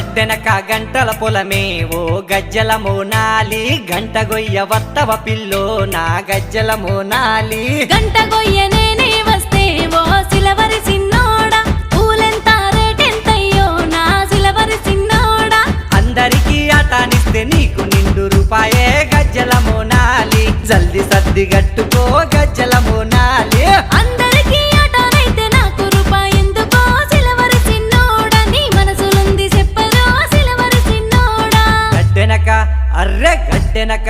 గడ్డెనక గంటల పొలమే ఓ గజ్జల మోనాలి గంట గొయ్య వత్తవ పిల్లో నా గజ్జల మోనాలి గంట గొయ్య నేనే వస్తే ఓ సిలవరి సిన్నోడా పూలెంత రేటెంతయ్యో నా సిలవరి సిన్నోడా అందరికీ ఆటానిస్తే నీకు నిండు రూపాయే గజ్జల మోనాలి జల్ది సర్ది గట్టుకో గజ్జల మోనాలి అందరికీ ఆటనైతే నాకు రూపాయెందుకో సిలవరి సిన్నోడా నీ మనసులుంది చెప్పలో సిలవరి సిన్నోడా గడ్డెనక అర్రె గడ్డెనక